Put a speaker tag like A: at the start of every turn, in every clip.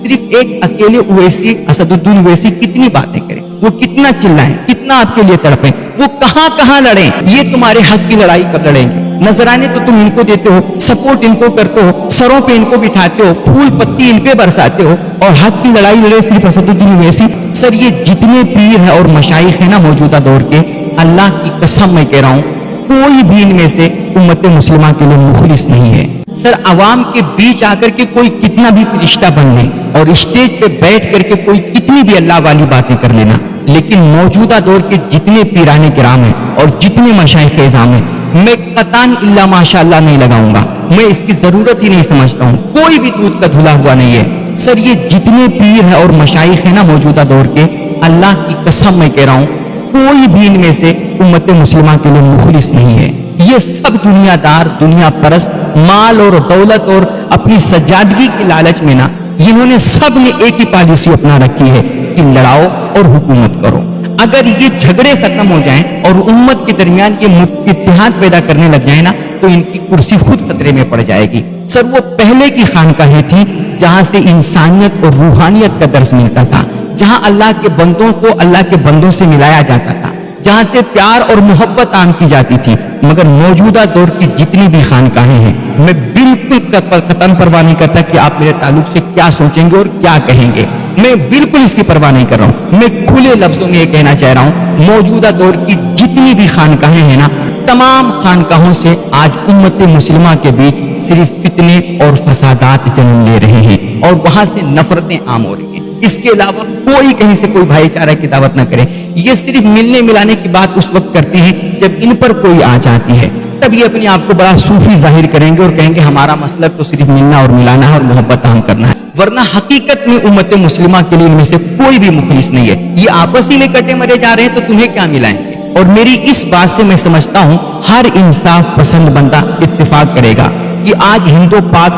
A: صرف ایک اکیلے اویسی اسدالدین اویسی کتنی باتیں کریں, وہ کتنا چلائیں, کتنا آپ کے لیے تڑپیں, وہ کہاں کہاں لڑیں, یہ تمہارے حق کی لڑائی کب لڑیں گے؟ نذرانے تو تم ان کو دیتے ہو, سپورٹ ان کو کرتے ہو, سروں پہ ان کو بٹھاتے ہو, پھول پتی ان پہ برساتے ہو, اور حق کی لڑائی لڑے صرف اسدالدین اویسی. سر یہ جتنے پیر ہیں اور مشائخ ہیں نا موجودہ دور کے, اللہ کی قسم میں کہہ رہا ہوں کوئی بھی ان میں سے امت مسلمہ کے لیے مخلص نہیں ہے. سر عوام کے بیچ آ کر کے کوئی کتنا بھی فرشتہ بن لے اور اسٹیج پہ بیٹھ کر کے کوئی کتنی بھی اللہ والی باتیں کر لینا, لیکن موجودہ دور کے جتنے پیرانے کرام ہیں اور جتنے مشائخ اعظام ہیں, میں قطعاً الا ماشاء اللہ نہیں لگاؤں گا, میں اس کی ضرورت ہی نہیں سمجھتا ہوں, کوئی بھی دودھ کا دھلا ہوا نہیں ہے. سر یہ جتنے پیر ہیں اور مشائخ ہیں نا موجودہ دور کے, اللہ کی قسم میں کہہ رہا ہوں کوئی بھی ان میں سے امت مسلمہ کے لیے مخلص نہیں ہے. یہ سب دنیا دار, دنیا پرست, مال اور دولت اور اپنی سجادگی کی لالچ میں نا انہوں نے سب نے ایک ہی پالیسی اپنا رکھی ہے کہ لڑاؤ اور حکومت کرو. اگر یہ جھگڑے ختم ہو جائیں اور امت کے درمیان یہ اتحاد پیدا کرنے لگ جائیں نا تو ان کی کرسی خود خطرے میں پڑ جائے گی. سر وہ پہلے کی خانقاہیں تھی جہاں سے انسانیت اور روحانیت کا درس ملتا تھا, جہاں اللہ کے بندوں کو اللہ کے بندوں سے ملایا جاتا تھا, جہاں سے پیار اور محبت عام کی جاتی تھی. مگر موجودہ دور کی جتنی بھی خانقاہیں ہیں, میں بالکل قطعاً پرواہ نہیں کرتا کہ آپ میرے تعلق سے کیا سوچیں گے اور کیا کہیں گے, میں بالکل اس کی پرواہ نہیں کر رہا ہوں. میں کھلے لفظوں میں یہ کہنا چاہ رہا ہوں موجودہ دور کی جتنی بھی خانقاہیں ہیں نا, تمام خانقاہوں سے آج امت مسلمہ کے بیچ صرف فتنے اور فسادات جنم لے رہے ہیں اور وہاں سے نفرتیں عام ہو رہی ہیں. اس کے علاوہ کوئی کہیں سے کوئی بھائی چارہ کی دعوت نہ کرے. یہ صرف ملنے ملانے کی بات اس وقت کرتے ہیں جب ان پر کوئی آ جاتی ہے, تب یہ اپنے آپ کو بڑا صوفی ظاہر کریں گے اور کہیں گے ہمارا مسلک تو صرف ملنا اور ملانا ہے اور محبت عام کرنا ہے. ورنہ حقیقت میں امت مسلمہ کے لیے ان میں سے کوئی بھی مخلص نہیں ہے. یہ آپس ہی میں کٹے مرے جا رہے ہیں تو تمہیں کیا ملائیں گے؟ اور میری اس بات سے میں سمجھتا ہوں ہر انصاف پسند بندہ اتفاق کرے گا کہ آج ہندو پاک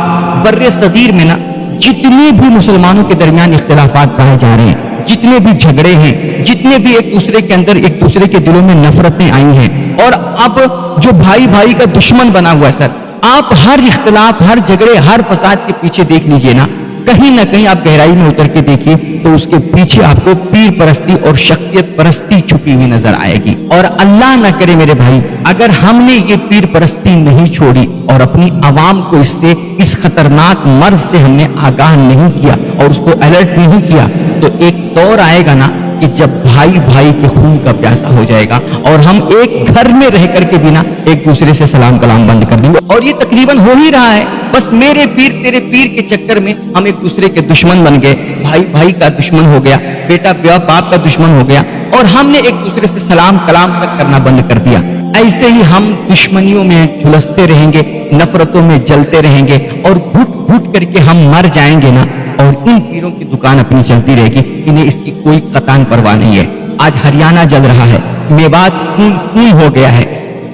A: بر صغیر میں نا جتنے بھی مسلمانوں کے درمیان اختلافات پائے جا رہے ہیں, جتنے بھی جھگڑے ہیں, جتنے بھی ایک دوسرے کے اندر ایک دوسرے کے دلوں میں نفرتیں آئی ہیں, اور اب جو بھائی بھائی کا دشمن بنا ہوا ہے, سر آپ ہر اختلاف, ہر جھگڑے, ہر فساد کے پیچھے دیکھ لیجئے نا, کہیں نہ کہیں آپ گہرائی میں اتر کے دیکھیے تو اس کے پیچھے آپ کو پیر پرستی اور شخصیت پرستی چھپی ہوئی نظر آئے گی. اور اللہ نہ کرے میرے بھائی, اگر ہم نے یہ پیر پرستی نہیں چھوڑی اور اپنی عوام کو اس خطرناک مرض سے ہم نے آگاہ نہیں کیا اور اس کو الرٹ نہیں کیا, تو ایک دور آئے گا نا کہ جب بھائی بھائی کے خون کا پیاسا ہو جائے گا اور ہم ایک گھر میں رہ کر کے بنا ایک دوسرے سے سلام کلام بند کر دیں گے. اور یہ تقریباً ہو ہی رہا ہے, بس میرے پیر تیرے پیر کے چکر میں ہم ایک دوسرے کے دشمن بن گئے, بھائی بھائی کا دشمن ہو گیا, بیٹا باپ کا دشمن ہو گیا, اور ہم نے ایک دوسرے سے سلام کلام تک کرنا بند کر دیا. ایسے ہی ہم دشمنیوں میں جھلستے رہیں گے, نفرتوں میں جلتے رہیں گے, اور گھٹ گھٹ کر کے ہم مر جائیں گے نا, اور ان پیروں کی دکان اپنی چلتی رہے گی, انہیں اس کی کوئی قطعاً پرواہ نہیں ہے. آج ہریانہ جل رہا ہے, میوات خون ہو گیا ہے,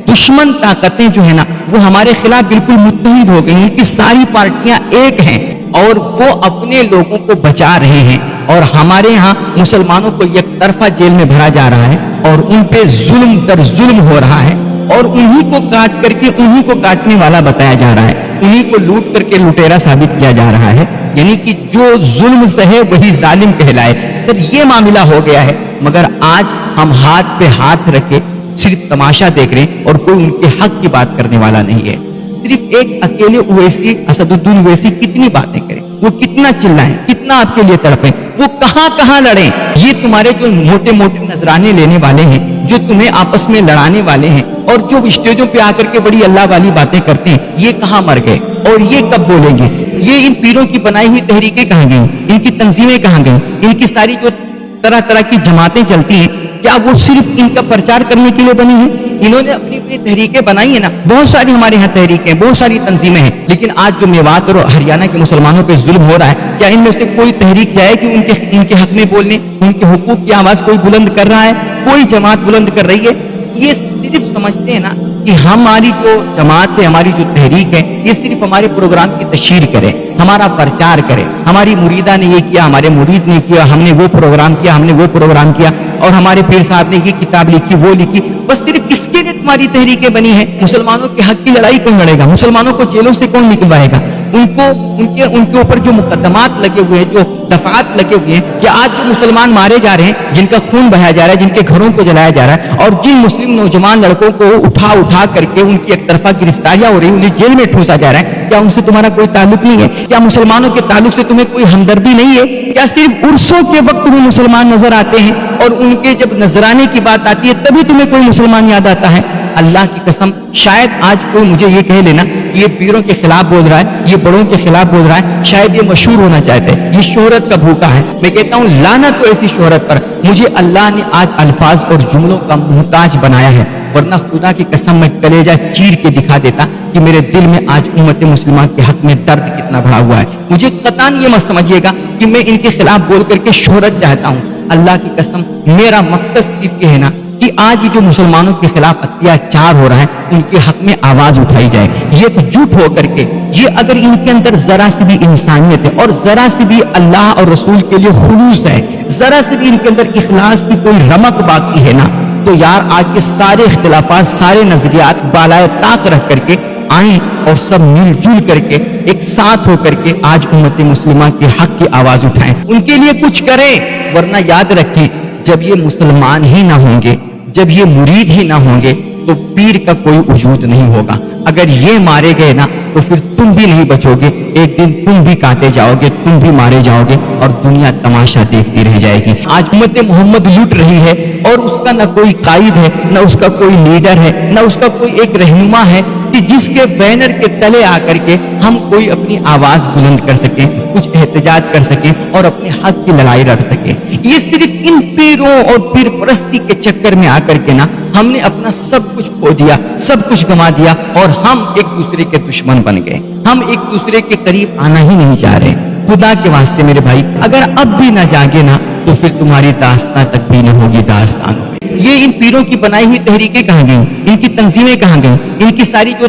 A: دشمن طاقتیں جو ہے نا وہ ہمارے خلاف بالکل متحد ہو گئی, ان کی ساری پارٹیاں ایک ہیں اور وہ اپنے لوگوں کو بچا رہے ہیں, اور ہمارے ہاں مسلمانوں کو یک طرفہ جیل میں بھرا جا رہا ہے اور ان پہ ظلم در ظلم ہو رہا ہے, اور انہی کو کاٹ کر کے انہی کو کاٹنے والا بتایا جا رہا ہے, انہی کو لوٹ کر کے لٹیرا ثابت کیا جا رہا ہے, یعنی کہ جو ظلم سہے وہی ظالم کہلائے. سر یہ معاملہ ہو گیا ہے, مگر آج ہم ہاتھ پہ ہاتھ رکھے صرف تماشا دیکھ رہے ہیں اور کوئی ان کے حق کی بات کرنے والا نہیں ہے. صرف ایک اکیلے اویسی اسدالدین اویسی کتنی باتیں کریں, وہ کتنا چلائیں, کتنا آپ کے لیے تڑپیں, وہ کہاں کہاں لڑیں. یہ تمہارے جو موٹے موٹے نذرانے لینے والے ہیں, جو تمہیں آپس میں لڑانے والے ہیں, اور جو اسٹیجوں پہ آ کر کے بڑی اللہ والی باتیں کرتے ہیں, یہ کہاں مر گئے اور یہ کب بولیں گے؟ یہ ان پیروں کی بنائی ہوئی تحریکیں کہاں گئیں, ان کی تنظیمیں کہاں گئیں, ان کی ساری جو طرح طرح کی جماعتیں چلتی ہیں, کیا وہ صرف ان کا پرچار کرنے کے لیے بنی ہیں؟ انہوں نے اپنی اپنی تحریکیں بنائی ہیں نا, بہت ساری ہمارے یہاں تحریکیں, بہت ساری تنظیمیں ہیں, لیکن آج جو میوات اور ہریانہ کے مسلمانوں پہ ظلم ہو رہا ہے, کیا ان میں سے کوئی تحریک جائے کہ ان کے حق میں بولنے, ان کے حقوق کی آواز کوئی بلند کر رہا ہے؟ کوئی جماعت بلند کر رہی ہے؟ یہ صرف سمجھتے ہیں نا کہ ہماری جو جماعت ہے, ہماری جو تحریک ہے, یہ صرف ہمارے پروگرام کی تشہیر کرے, ہمارا پرچار کرے, ہماری مریدہ نے یہ کیا, ہمارے مرید نے کیا, ہم نے وہ پروگرام کیا, ہم نے وہ پروگرام کیا, اور ہمارے پیر صاحب نے یہ کتاب لکھی, وہ لکھی, بس صرف اس کے لیے تمہاری تحریکیں بنی ہیں. مسلمانوں کے حق کی لڑائی کون لڑے گا؟ مسلمانوں کو جیلوں سے کون نکلوائے گا؟ ان کے اوپر جو مقدمات لگے ہوئے ہیں, جو دفعات لگے ہوئے ہیں, کہ آج جو مسلمان مارے جا رہے ہیں, جن کا خون بہایا جا رہا ہے, جن کے گھروں کو جلایا جا رہا ہے, اور جن مسلم نوجوان لڑکوں کو اٹھا کر کے ان کی ایک طرفہ گرفتاریاں ہو رہی ہیں, انہیں جیل میں ٹھوسا جا رہا ہے, کیا ان سے تمہارا کوئی تعلق نہیں ہے؟ کیا مسلمانوں کے تعلق سے تمہیں کوئی ہمدردی نہیں ہے؟ کیا صرف عرسوں کے وقت وہ مسلمان نظر آتے ہیں اور ان کے جب نذرانے کی بات آتی ہے تبھی تمہیں کوئی مسلمان یاد آتا ہے؟ اللہ کی قسم, شاید آج کوئی مجھے یہ کہہ لینا کہ یہ پیروں کے خلاف بول رہا ہے, یہ بڑوں کے خلاف بول رہا ہے, شاید یہ مشہور ہونا چاہتا ہے, یہ شہرت کا بھوکا ہے. میں کہتا ہوں لعنت تو ایسی شہرت پر. مجھے اللہ نے آج الفاظ اور جملوں کا محتاج بنایا ہے, ورنہ خدا کی قسم میں کلیجہ چیر کے دکھا دیتا کہ میرے دل میں آج امت مسلمان کے حق میں درد کتنا بڑھا ہوا ہے. مجھے قطعاً یہ مت سمجھیے گا کہ میں ان کے خلاف بول کر کے شہرت چاہتا ہوں. اللہ کی قسم میرا مقصد صرف یہ ہے نا کہ آج یہ جو مسلمانوں کے خلاف اتیاچار ہو رہا ہے ان کے حق میں آواز اٹھائی جائے. یہ تو جھوٹ ہو کر کے, یہ اگر ان کے اندر ذرا سی بھی انسانیت ہے اور ذرا سی بھی اللہ اور رسول کے لیے خلوص ہے, ذرا سی بھی ان کے اندر اخلاص کی کوئی رمق باقی ہے نا, تو یار آج کے سارے اختلافات, سارے نظریات بالائے طاق رکھ کر کے آئیں اور سب مل جل کر کے ایک ساتھ ہو کر کے آج امت مسلمہ کے حق کی آواز اٹھائیں, ان کے لیے کچھ کریں. ورنہ یاد رکھیں, جب یہ مسلمان ہی نہ ہوں گے, جب یہ مرید ہی نہ ہوں گے, تو پیر کا کوئی وجود نہیں ہوگا. اگر یہ مارے گئے نا تو پھر تم بھی نہیں بچو گے, ایک دن تم بھی کاٹے جاؤ گے, تم بھی مارے جاؤ گے اور دنیا تماشا دیکھتی رہ جائے گی. آج امت محمد لٹ رہی ہے اور اس کا نہ کوئی قائد ہے, نہ اس کا کوئی لیڈر ہے, نہ اس کا کوئی ایک رہنما ہے کہ جس کے بینر کے تلے آ کر کے ہم کوئی اپنی آواز بلند کر سکیں, کچھ احتجاج کر سکیں اور اپنے حق کی لڑائی لڑ سکیں. یہ صرف ان پیروں اور پیر پرستی کے چکر میں آ کر کے نا ہم نے اپنا سب کچھ کھو دیا, سب کچھ گما دیا اور ہم ایک دوسرے کے دشمن بن گئے. ہم ایک دوسرے کے قریب آنا ہی نہیں چاہ رہے. خدا کے واسطے میرے بھائی, اگر اب بھی نہ جاگے نا تو پھر تمہاری داستان تک بھی نہ ہوگی داستان. یہ ان پیروں کی بنائی ہوئی تحریکیں کہاں گئیں, ان کی تنظیمیں کہاں گئیں, ان کی ساری جو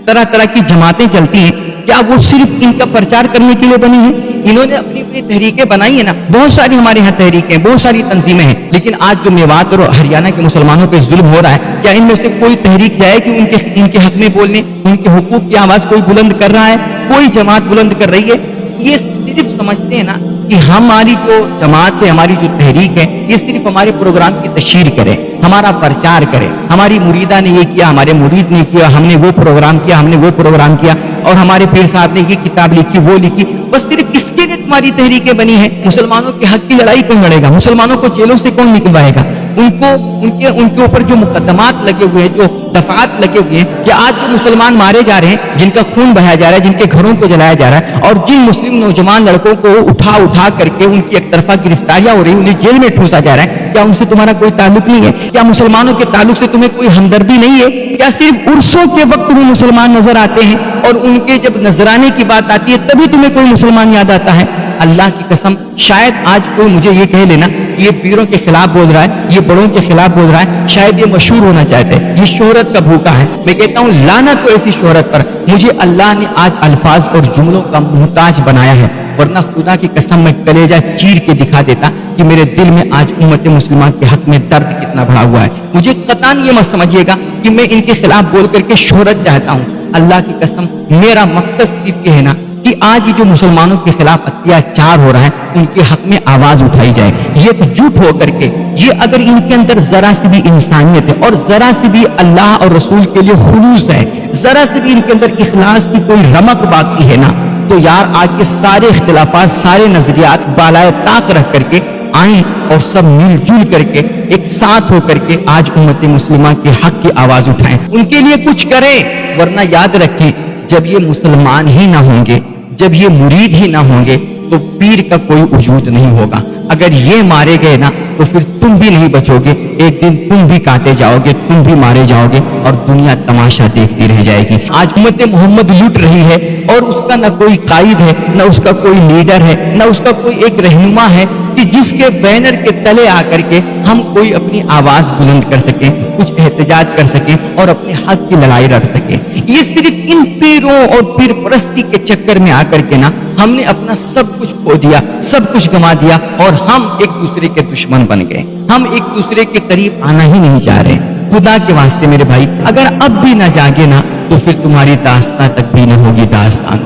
A: طرح طرح کی جماعتیں چلتی ہیں, کیا وہ صرف ان کا پرچار کرنے کے لیے بنی ہیں؟ انہوں نے اپنی اپنی تحریکیں بنائی ہیں نا, بہت ساری ہمارے یہاں تحریکیں, بہت ساری تنظیمیں ہیں, لیکن آج جو میوات اور ہریانہ کے مسلمانوں پہ ظلم ہو رہا ہے, کیا ان میں سے کوئی تحریک جائے کہ ان کے حق میں بولنے, ان کے حقوق کی آواز کوئی بلند کر رہا ہے؟ کوئی جماعت بلند کر رہی ہے؟ یہ صرف سمجھتے ہیں نا کہ ہماری جو جماعت ہے, ہماری جو تحریک ہے, یہ صرف ہمارے پروگرام کی تشہیر کرے, ہمارا پرچار کرے. ہماری مریدہ نے یہ کیا, ہمارے مرید نے کیا, ہم نے وہ پروگرام کیا, ہم نے وہ پروگرام کیا, اور ہمارے پیر صاحب نے یہ کتاب لکھی, وہ لکھی. بس صرف اس کے لیے تمہاری تحریکیں بنی ہیں. مسلمانوں کے حق کی لڑائی کون لڑے گا؟ مسلمانوں کو جیلوں سے کون نکلوائے گا؟ ان کے اوپر جو مقدمات لگے ہوئے ہیں, جو دفعات لگے ہوئے ہیں, کہ آج جو مسلمان مارے جا رہے ہیں, جن کا خون بہایا جا رہا ہے, جن کے گھروں کو جلایا جا رہا ہے, اور جن مسلم نوجوان لڑکوں کو اٹھا کر کے ان کی ایک طرفہ گرفتاریاں ہو رہی ہیں, انہیں جیل میں ٹھوسا جا رہا ہے, کیا ان سے تمہارا کوئی تعلق نہیں ہے؟ کیا مسلمانوں کے تعلق سے تمہیں کوئی ہمدردی نہیں ہے؟ کیا صرف عرسوں کے وقت تمہیں مسلمان نظر آتے ہیں اور ان کے جب نذرانے کی بات آتی ہے تبھی تمہیں کوئی مسلمان یاد آتا ہے؟ اللہ کی قسم, شاید آج کوئی مجھے یہ کہہ لینا کہ یہ پیروں کے خلاف بول رہا ہے, یہ بڑوں کے خلاف بول رہا ہے, شاید یہ مشہور ہونا چاہتا ہے, یہ شہرت کا بھوکا ہے. میں کہتا ہوں لعنت تو ایسی شہرت پر. مجھے اللہ نے آج الفاظ اور جملوں کا محتاج بنایا ہے, ورنہ خدا کی قسم میں کلیجہ چیر کے دکھا دیتا کہ میرے دل میں آج امت مسلمان کے حق میں درد کتنا بڑھا ہوا ہے. مجھے قطعاً یہ مت سمجھیے گا کہ میں ان کے خلاف بول کر کے شہرت چاہتا ہوں. اللہ کی قسم میرا مقصد صرف یہ ہے نا کہ آج یہ جو مسلمانوں کے خلاف اتیاچار ہو رہا ہے ان کے حق میں آواز اٹھائی جائے. یہ تو جھوٹ ہو کر کے, یہ اگر ان کے اندر ذرا سی بھی انسانیت ہے اور ذرا سی بھی اللہ اور رسول کے لیے خلوص ہے, ذرا سی بھی ان کے اندر اخلاص کی کوئی رمق باقی ہے نا, تو یار آج کے سارے اختلافات, سارے نظریات بالائے طاق رکھ کر کے آئیں اور سب مل جل کر کے ایک ساتھ ہو کر کے آج امت مسلمہ کے حق کی آواز اٹھائیں, ان کے لیے کچھ کریں. ورنہ یاد رکھیں, جب یہ مسلمان ہی نہ ہوں گے, جب یہ مرید ہی نہ ہوں گے, تو پیر کا کوئی وجود نہیں ہوگا. اگر یہ مارے گئے نا تو پھر تم بھی نہیں بچو گے, ایک دن تم بھی کاٹے جاؤ گے, تم بھی مارے جاؤ گے اور دنیا تماشا دیکھتی رہ جائے گی. آج امت محمد لٹ رہی ہے اور اس کا نہ کوئی قائد ہے, نہ اس کا کوئی لیڈر ہے, نہ اس کا کوئی ایک رہنما ہے کہ جس کے بینر کے تلے آ کر کے ہم کوئی اپنی آواز بلند کر سکیں, کچھ احتجاج کر سکیں اور اپنے حق کی لڑائی لڑ سکیں. یہ صرف ان پیروں اور پیر پرستی کے چکر میں آ کر کے نا ہم نے اپنا سب کچھ کھو دیا, سب کچھ گما دیا اور ہم ایک دوسرے کے دشمن بن گئے. ہم ایک دوسرے کے قریب آنا ہی نہیں چاہ رہے. خدا کے واسطے میرے بھائی, اگر اب بھی نہ جاگے نا تو پھر تمہاری داستان تک بھی نہ ہوگی داستان.